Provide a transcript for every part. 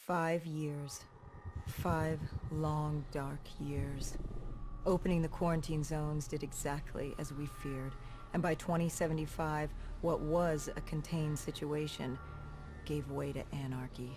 5 years. 5 long, dark years. Opening the quarantine zones did exactly as we feared, and by 2075, what was a contained situation gave way to anarchy.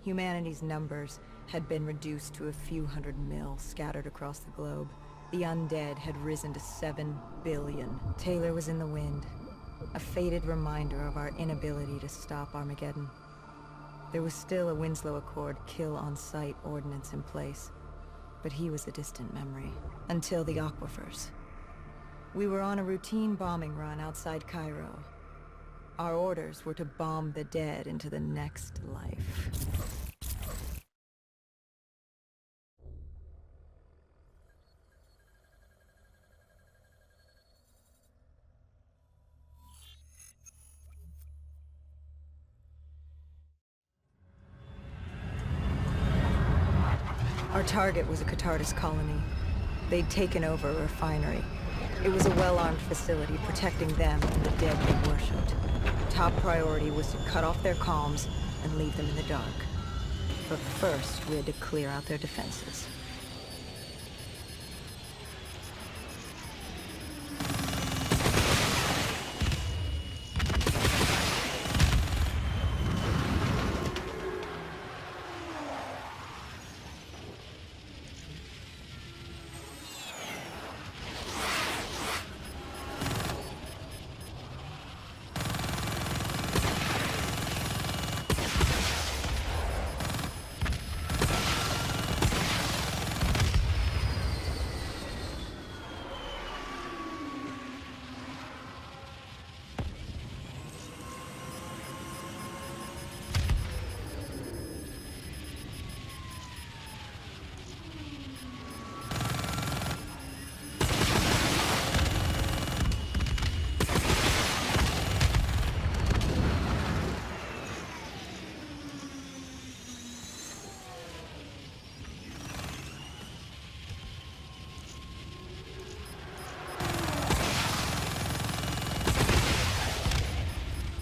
Humanity's numbers had been reduced to a few hundred mil scattered across the globe. The undead had risen to 7 billion. Taylor was in the wind, a faded reminder of our inability to stop Armageddon. There was still a Winslow Accord kill-on-sight ordinance in place, but he was a distant memory, until the aquifers. We were on a routine bombing run outside Cairo. Our orders were to bomb the dead into the next life. Our target was a Catardus colony. They'd taken over a refinery. It was a well-armed facility protecting them and the dead they worshipped. Top priority was to cut off their comms and leave them in the dark. But first, we had to clear out their defenses.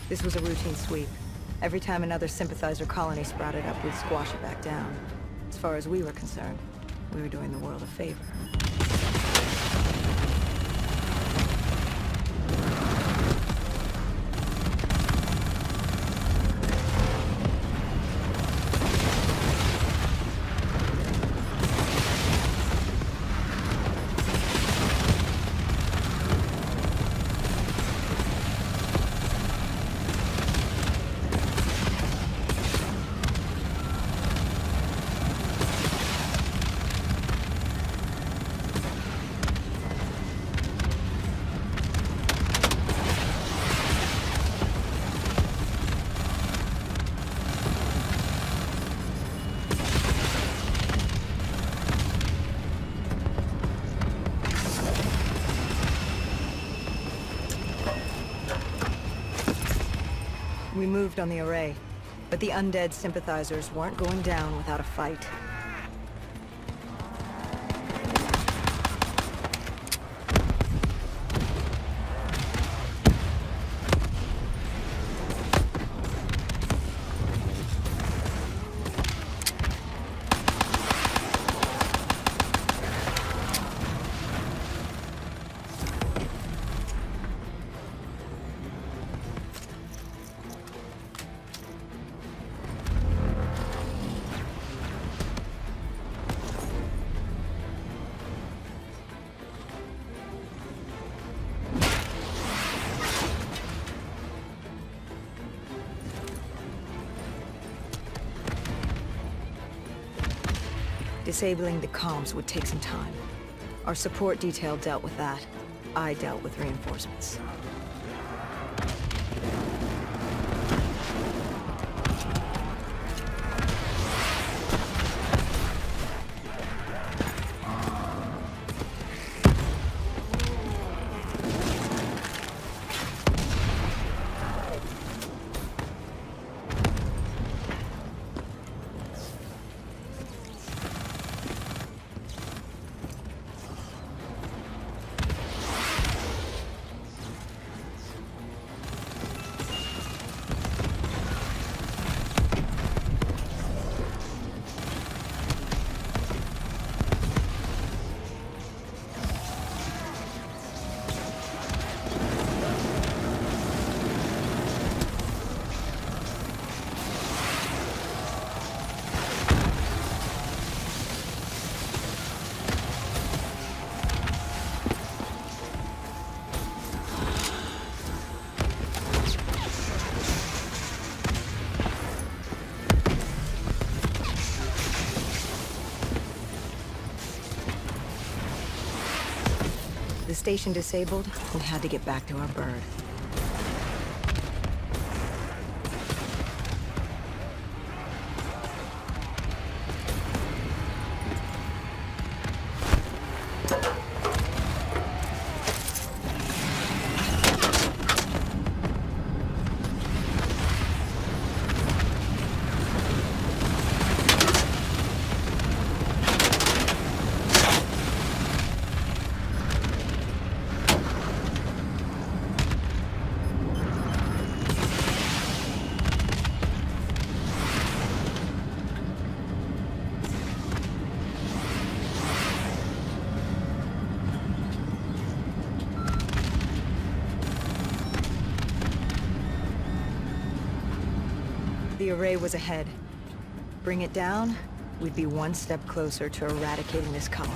This was a routine sweep. Every time another sympathizer colony sprouted up, we'd squash it back down. As far as we were concerned, we were doing the world a favor. We moved on the array, but the undead sympathizers weren't going down without a fight. Disabling the comms would take some time. Our support detail dealt with that. I dealt with reinforcements. station disabled, we had to get back to our bird. The array was ahead. Bring it down, we'd be one step closer to eradicating this colony.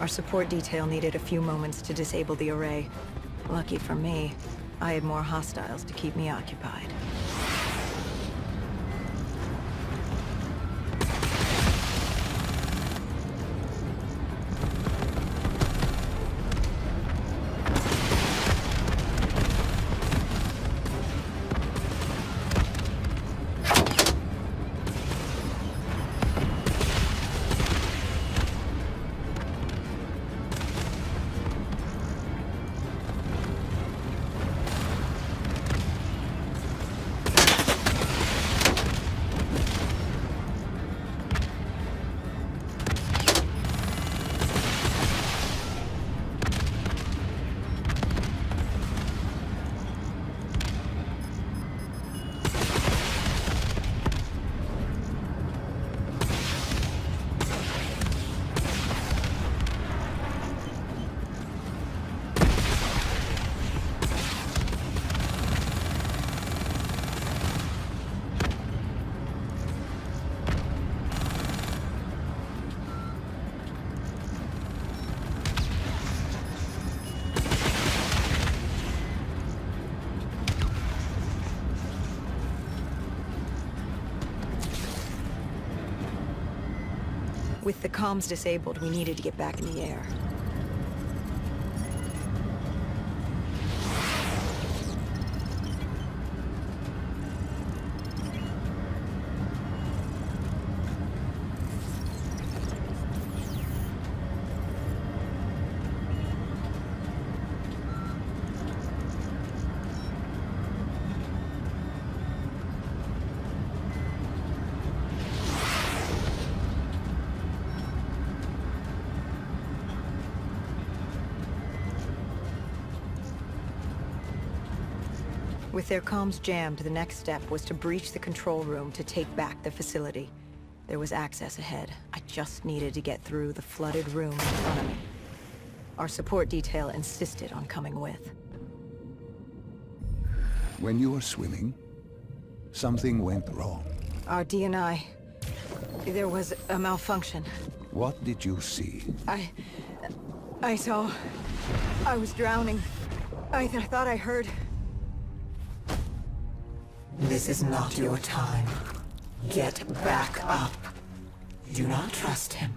Our support detail needed a few moments to disable the array. Lucky for me, I had more hostiles to keep me occupied. With the comms disabled, we needed to get back in the air. With their comms jammed, the next step was to breach the control room to take back the facility. There was access ahead. I just needed to get through the flooded room in front of me. Our support detail insisted on coming with. When you were swimming, something went wrong. Our D&I... There was a malfunction. What did you see? I saw... I was drowning. I thought I heard... This is not your time. Get back up. Do not trust him.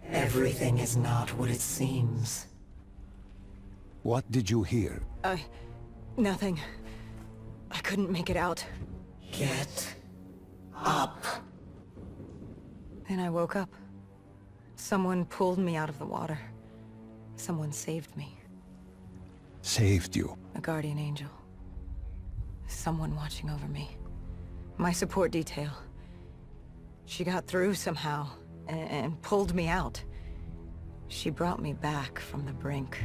Everything is not what it seems. What did you hear? Nothing. I couldn't make it out. Get up. Then I woke up. Someone pulled me out of the water. Someone saved me. Saved you? A guardian angel. Someone watching over me. My support detail. She got through somehow, and pulled me out. She brought me back from the brink.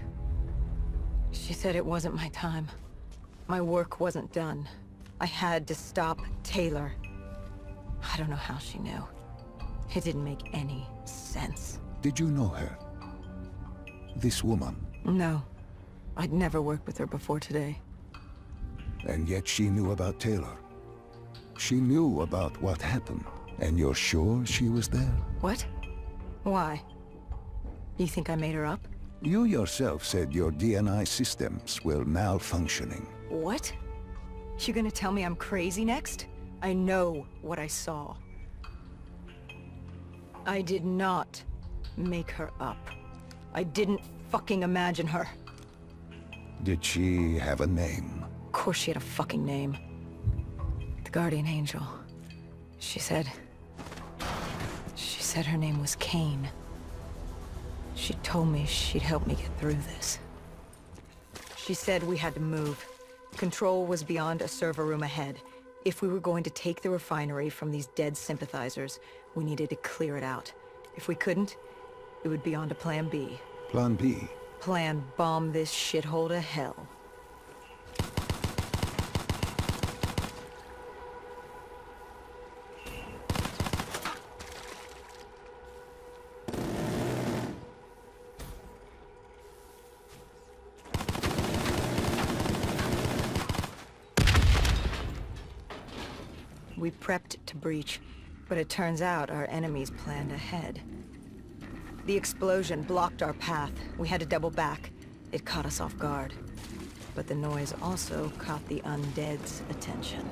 She said it wasn't my time. My work wasn't done. I had to stop Taylor. I don't know how she knew. It didn't make any sense. Did you know her? This woman? No. I'd never worked with her before today. And yet she knew about Taylor. She knew about what happened. And you're sure she was there? What? Why? You think I made her up? You yourself said your DNI systems were malfunctioning. What? You gonna tell me I'm crazy next? I know what I saw. I did not make her up. I didn't fucking imagine her. Did she have a name? Of course she had a fucking name. The Guardian Angel. She said her name was Kane. She told me she'd help me get through this. She said we had to move. Control was beyond a server room ahead. If we were going to take the refinery from these dead sympathizers, we needed to clear it out. If we couldn't, it would be on to Plan B. Plan B? Plan bomb this shithole to hell. We prepped to breach, but it turns out our enemies planned ahead. The explosion blocked our path. We had to double back. It caught us off guard. But the noise also caught the undead's attention.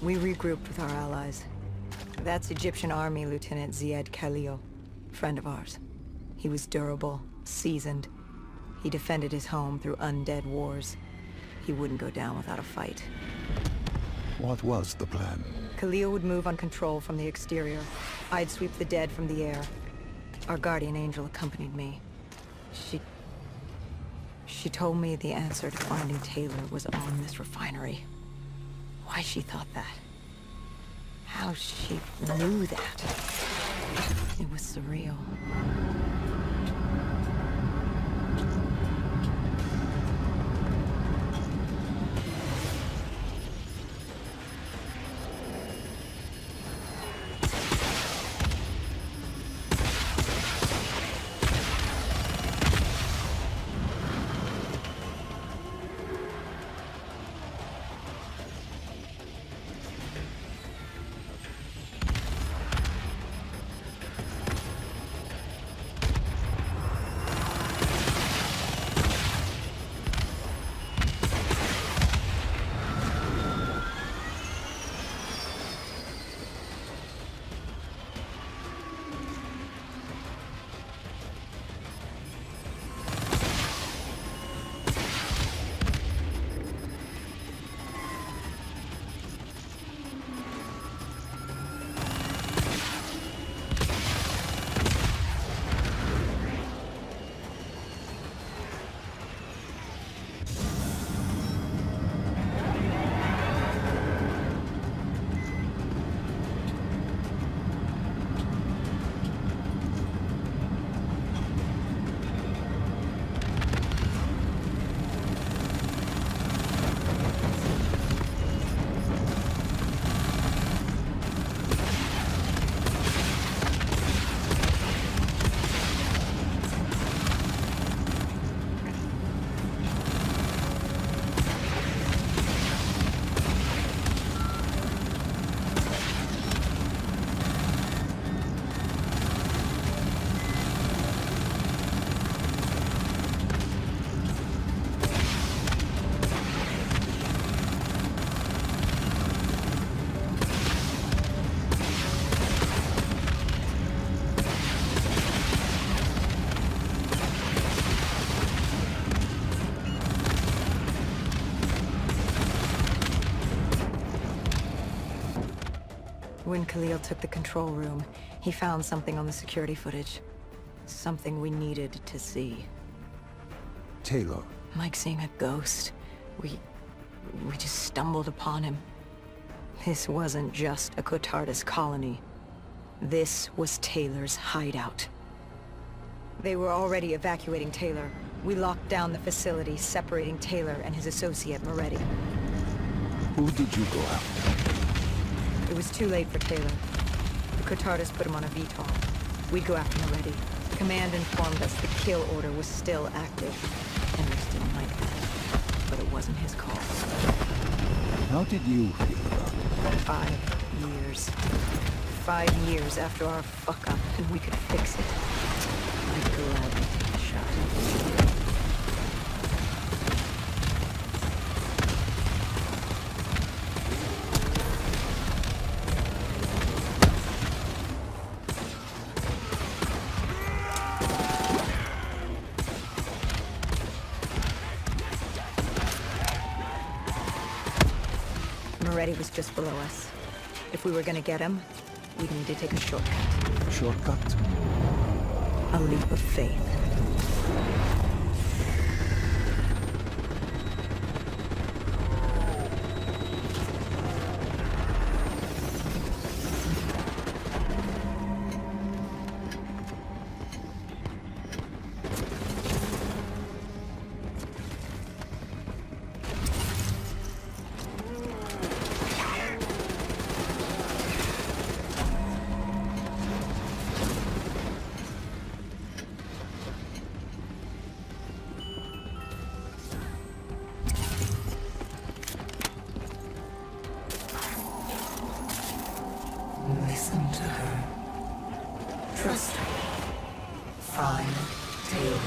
We regrouped with our allies. That's Egyptian Army Lieutenant Ziad Khalil, friend of ours. He was durable, seasoned. He defended his home through undead wars. He wouldn't go down without a fight. What was the plan? Khalil would move on control from the exterior. I'd sweep the dead from the air. Our guardian angel accompanied me. She told me the answer to finding Taylor was on this refinery. Why she thought that. How she knew that. It was surreal. When Khalil took the control room, he found something on the security footage. Something we needed to see. Taylor. Like seeing a ghost. we just stumbled upon him. This wasn't just a Cotardus colony. This was Taylor's hideout. They were already evacuating Taylor. We locked down the facility, separating Taylor and his associate, Moretti. Who did you go after? It was too late for Taylor. The Cotardus put him on a VTOL. We'd go after Moretti. Command informed us the kill order was still active. Hendricks didn't like that, but it wasn't his call. How did you feel about it? 5 years. 5 years after our fuck-up, and we could fix it. I'd gladly take a shot. Moretti was just below us. If we were gonna get him, we'd need to take a shortcut. Shortcut? A leap of faith. Listen to her. Trust her. Find Taylor.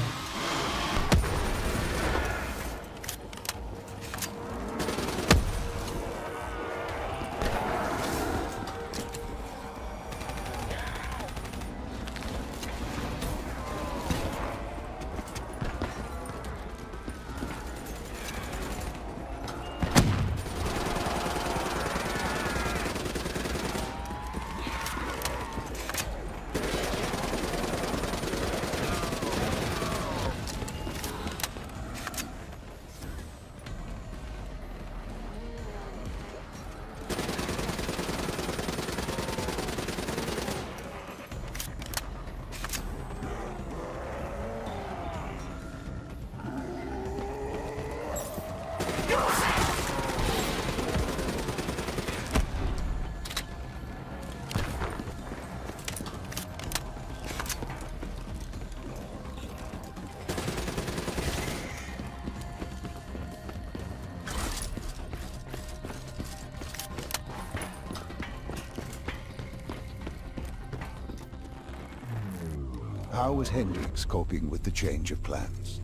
How was Hendricks coping with the change of plans?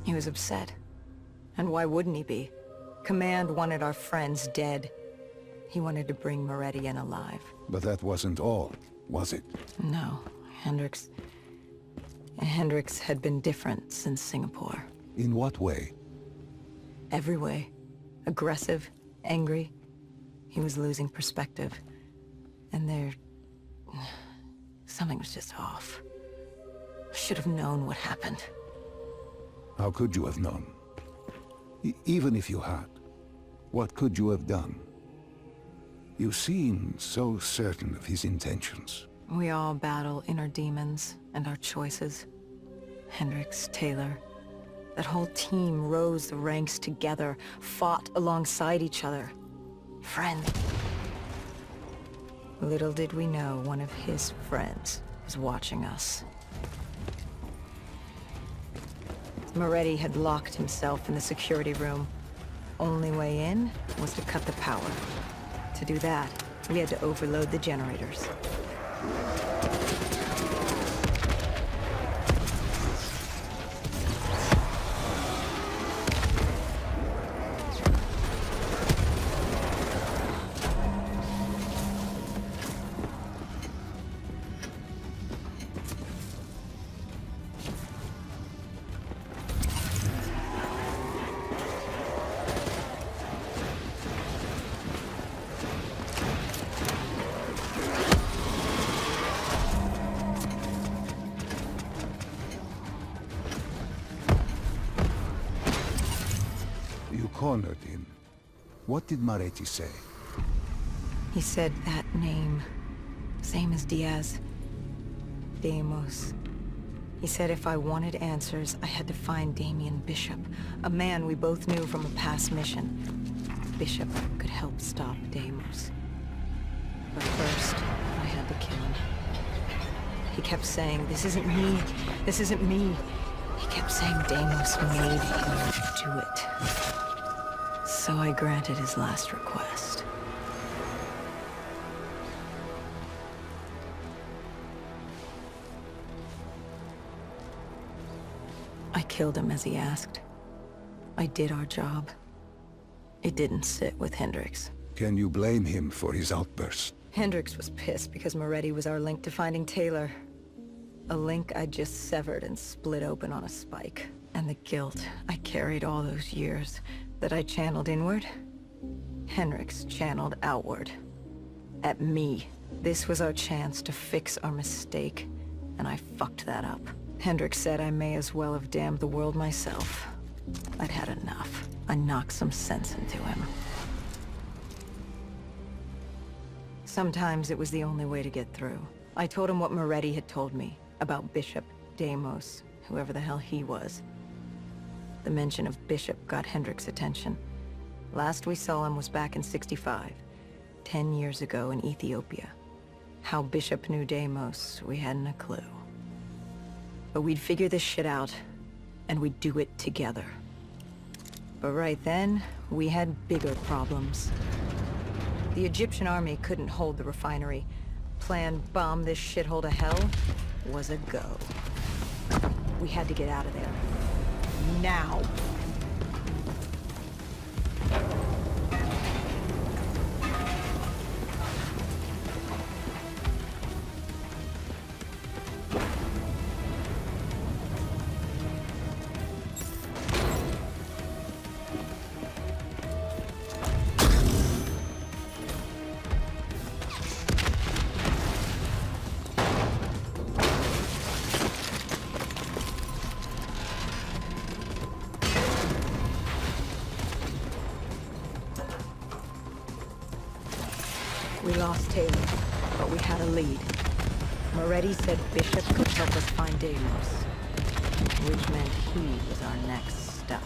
He was upset. And why wouldn't he be? Command wanted our friends dead. He wanted to bring Moretti in alive. But that wasn't all, was it? No, Hendricks had been different since Singapore. In what way? Every way. Aggressive, angry. He was losing perspective. And something was just off. I should have known what happened. How could you have known? Even if you had, what could you have done? You seem so certain of his intentions. We all battle inner demons and our choices. Hendricks, Taylor. That whole team rose the ranks together, fought alongside each other. Friends. Little did we know one of his friends was watching us. Moretti had locked himself in the security room. Only way in was to cut the power. To do that, we had to overload the generators. cornered him. What did Moretti say? He said that name. Same as Diaz. Deimos. He said if I wanted answers, I had to find Damien Bishop, a man we both knew from a past mission. Bishop could help stop Deimos. But first, I had to kill him. He kept saying, this isn't me, this isn't me. He kept saying Deimos made him do it. So I granted his last request. I killed him as he asked. I did our job. It didn't sit with Hendricks. Can you blame him for his outburst? Hendricks was pissed because Moretti was our link to finding Taylor. A link I just severed and split open on a spike. And the guilt I carried all those years that I channeled inward, Hendricks channeled outward. At me. This was our chance to fix our mistake, and I fucked that up. Hendricks said I may as well have damned the world myself. I'd had enough. I knocked some sense into him. Sometimes it was the only way to get through. I told him what Moretti had told me about Bishop, Deimos, whoever the hell he was. The mention of Bishop got Hendricks' attention. Last we saw him was back in '65, 10 years ago in Ethiopia. How Bishop knew Deimos, we hadn't a clue. But we'd figure this shit out, and we'd do it together. But right then, we had bigger problems. The Egyptian army couldn't hold the refinery. Plan bomb this shithole to hell was a go. We had to get out of there. Now! We lost Taylor, but we had a lead. Moretti said Bishop could help us find Deimos, which meant he was our next stop.